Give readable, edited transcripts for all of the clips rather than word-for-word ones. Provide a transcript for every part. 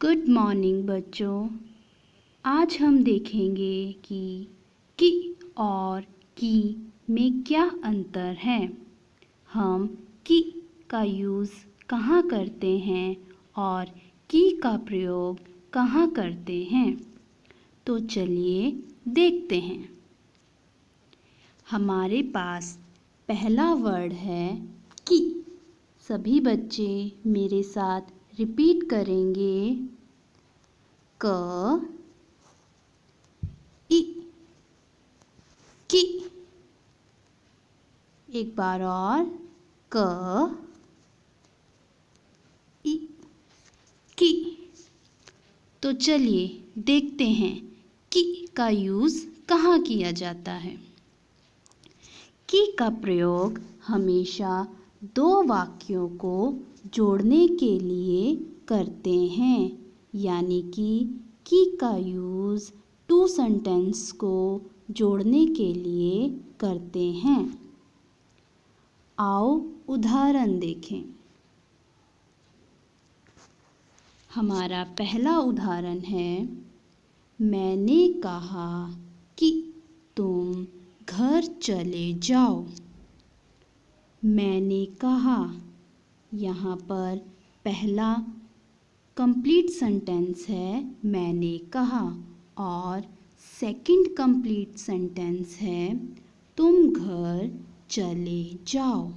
Good morning बच्चों। आज हम देखेंगे कि और की में क्या अंतर है। हम की का यूज़ कहाँ करते हैं और की का प्रयोग कहाँ करते हैं। तो चलिए देखते हैं। हमारे पास पहला वर्ड है की। सभी बच्चे मेरे साथ रिपीट करेंगे। क ई की। एक बार और क ई की। तो चलिए देखते हैं की का यूज़ कहाँ किया जाता है। की का प्रयोग हमेशा दो वाक्यों को जोड़ने के लिए करते हैं, यानी कि का यूज़ टू सेंटेंस को जोड़ने के लिए करते हैं। आओ उदाहरण देखें। हमारा पहला उदाहरण है, मैंने कहा कि तुम घर चले जाओ। मैंने कहा, यहाँ पर पहला कंप्लीट सेंटेंस है मैंने कहा, और सेकंड कंप्लीट सेंटेंस है तुम घर चले जाओ।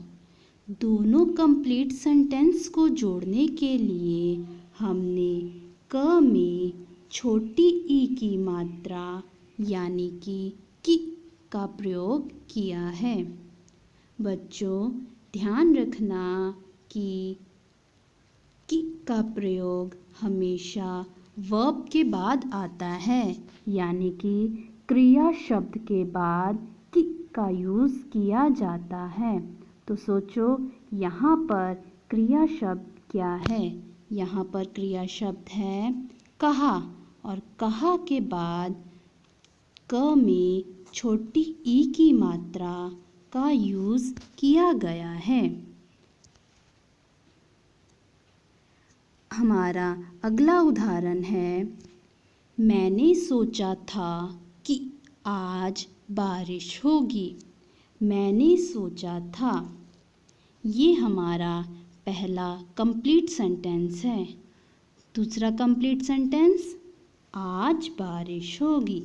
दोनों कंप्लीट सेंटेंस को जोड़ने के लिए हमने क में छोटी ई की मात्रा यानी कि का प्रयोग किया है। बच्चों ध्यान रखना कि का प्रयोग हमेशा वर्ब के बाद आता है, यानी कि क्रिया शब्द के बाद कि का यूज़ किया जाता है। तो सोचो यहाँ पर क्रिया शब्द क्या है। यहाँ पर क्रिया शब्द है कहा, और कहा के बाद क में छोटी ई की मात्रा का यूज़ किया गया है। हमारा अगला उदाहरण है, मैंने सोचा था कि आज बारिश होगी। मैंने सोचा था। ये हमारा पहला कंप्लीट सेंटेंस है। दूसरा कंप्लीट सेंटेंस, आज बारिश होगी।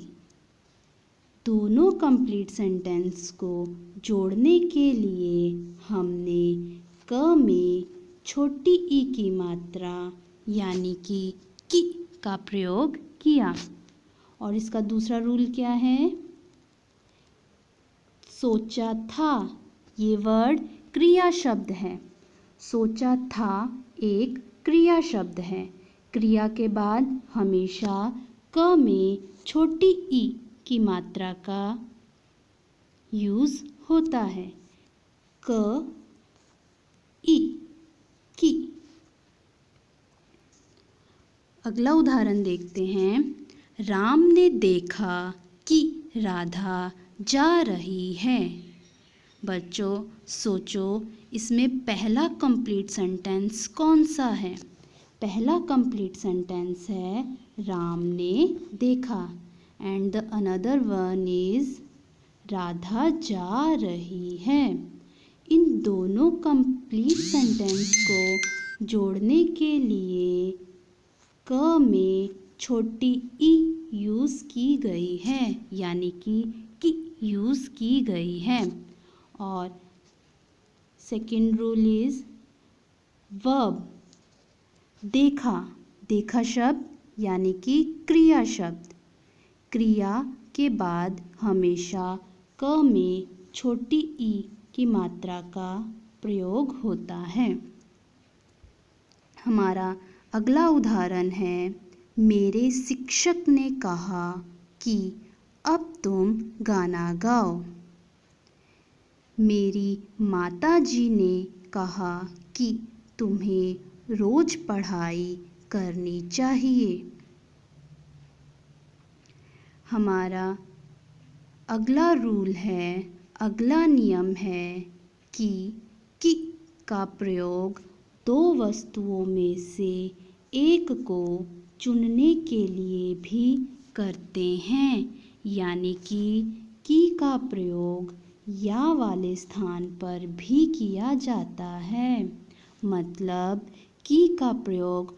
दोनों कंप्लीट सेंटेंस को जोड़ने के लिए हमने क में छोटी ई की मात्रा यानी कि का प्रयोग किया। और इसका दूसरा रूल क्या है, सोचा था। ये वर्ड क्रिया शब्द है। सोचा था एक क्रिया शब्द है। क्रिया के बाद हमेशा क में छोटी ई की मात्रा का यूज़ होता है। क ई की। अगला उदाहरण देखते हैं, राम ने देखा कि राधा जा रही है। बच्चों सोचो इसमें पहला कंप्लीट सेंटेंस कौन सा है। पहला कंप्लीट सेंटेंस है राम ने देखा, and the another one is Radha जा रही है। इन दोनों कंप्लीट सेंटेंस को जोड़ने के लिए क में छोटी ई यूज़ की गई है, यानी कि यूज़ की गई है। और सेकंड रूल इज वर्ब, देखा। देखा शब्द यानी कि क्रिया शब्द। क्रिया के बाद हमेशा क में छोटी ई की मात्रा का प्रयोग होता है। हमारा अगला उदाहरण है, मेरे शिक्षक ने कहा कि अब तुम गाना गाओ। मेरी माताजी ने कहा कि तुम्हें रोज पढ़ाई करनी चाहिए। हमारा अगला रूल है, अगला नियम है कि का प्रयोग दो वस्तुओं में से एक को चुनने के लिए भी करते हैं, यानी कि की का प्रयोग या वाले स्थान पर भी किया जाता है। मतलब की का प्रयोग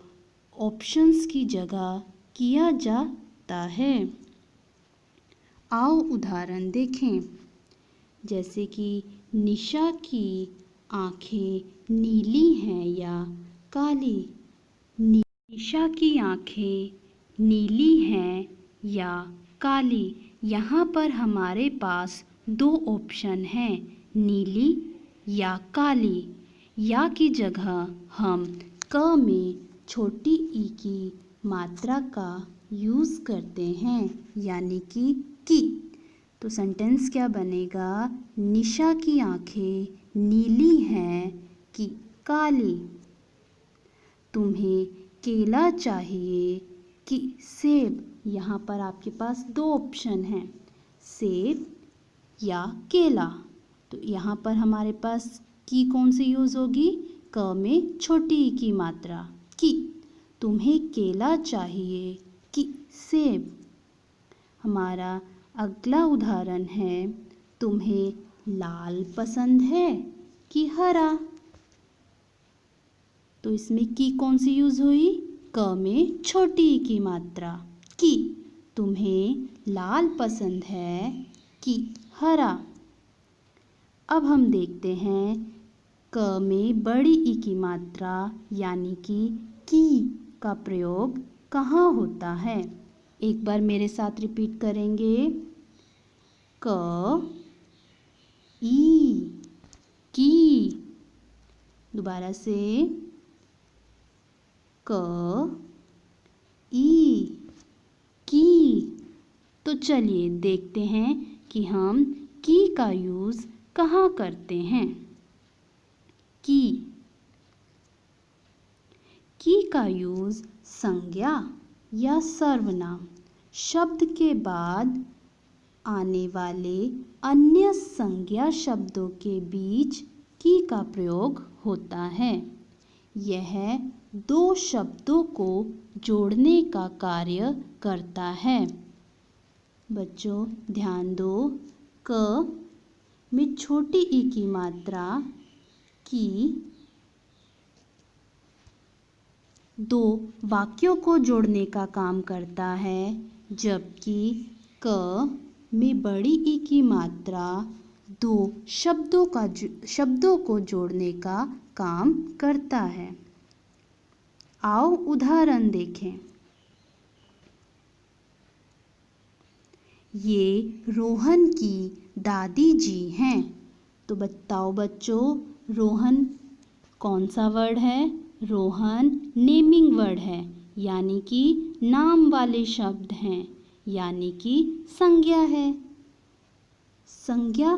ऑप्शंस की जगह किया जाता है। आओ उदाहरण देखें। जैसे कि निशा की आंखें नीली हैं या काली। निशा की आंखें नीली हैं या काली। यहाँ पर हमारे पास दो ऑप्शन हैं, नीली या काली। या की जगह हम क में छोटी ई की मात्रा का यूज़ करते हैं, यानी कि की। तो सेंटेंस क्या बनेगा? निशा की आंखें नीली हैं कि काली। तुम्हें केला चाहिए कि सेब। यहाँ पर आपके पास दो ऑप्शन हैं, सेब या केला। तो यहाँ पर हमारे पास की कौन सी यूज़ होगी? क में छोटी ई की मात्रा की। तुम्हें केला चाहिए कि सेब। हमारा अगला उदाहरण है, तुम्हें लाल पसंद है कि हरा। तो इसमें की कौन सी यूज़ हुई? क में छोटी ई की मात्रा की। तुम्हें लाल पसंद है कि हरा। अब हम देखते हैं क में बड़ी ई की मात्रा यानी कि की का प्रयोग कहाँ होता है। एक बार मेरे साथ रिपीट करेंगे। क ई की। दोबारा से क ई की। तो चलिए देखते हैं कि हम की का यूज़ कहाँ करते हैं। की का यूज़ संज्ञा या सर्वनाम शब्द के बाद आने वाले अन्य संज्ञा शब्दों के बीच की का प्रयोग होता है। यह दो शब्दों को जोड़ने का कार्य करता है। बच्चों ध्यान दो, क में छोटी ई की मात्रा की दो वाक्यों को जोड़ने का काम करता है, जबकि क में बड़ी ई की मात्रा दो शब्दों को जोड़ने का काम करता है। आओ उदाहरण देखें। ये रोहन की दादी जी हैं। तो बताओ बच्चों, रोहन कौन सा वर्ड है? रोहन नेमिंग वर्ड है, यानी कि नाम वाले शब्द हैं, यानी कि संज्ञा है। संज्ञा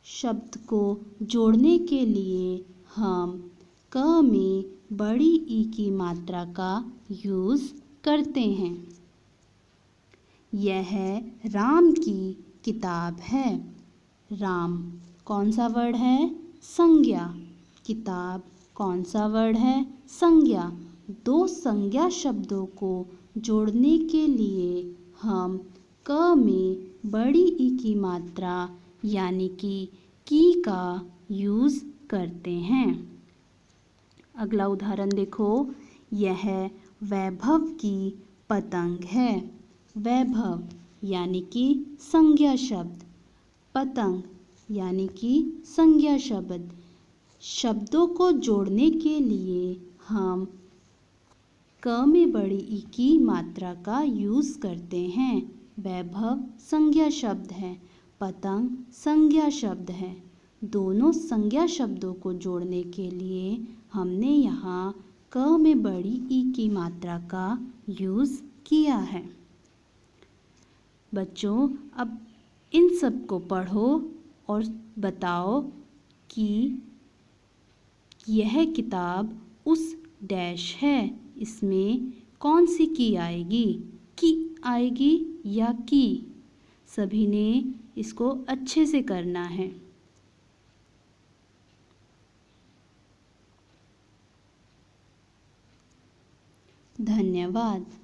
शब्द को जोड़ने के लिए हम क में बड़ी ई की मात्रा का यूज़ करते हैं। यह राम की किताब है। राम कौन सा वर्ड है? संज्ञा। किताब कौन सा वर्ड है? संज्ञा। दो संज्ञा शब्दों को जोड़ने के लिए हम क में बड़ी ई की मात्रा यानी कि की का यूज़ करते हैं। अगला उदाहरण देखो। यह वैभव की पतंग है। वैभव यानी कि संज्ञा शब्द, पतंग यानी कि संज्ञा शब्द। शब्दों को जोड़ने के लिए हम क में बड़ी ई की मात्रा का यूज़ करते हैं। वैभव संज्ञा शब्द है, पतंग संज्ञा शब्द है। दोनों संज्ञा शब्दों को जोड़ने के लिए हमने यहाँ क में बड़ी ई की मात्रा का यूज़ किया है। बच्चों अब इन सब को पढ़ो और बताओ कि यह किताब उस डैश है। इसमें कौन सी की आएगी? की आएगी या की? सभी ने इसको अच्छे से करना है। धन्यवाद।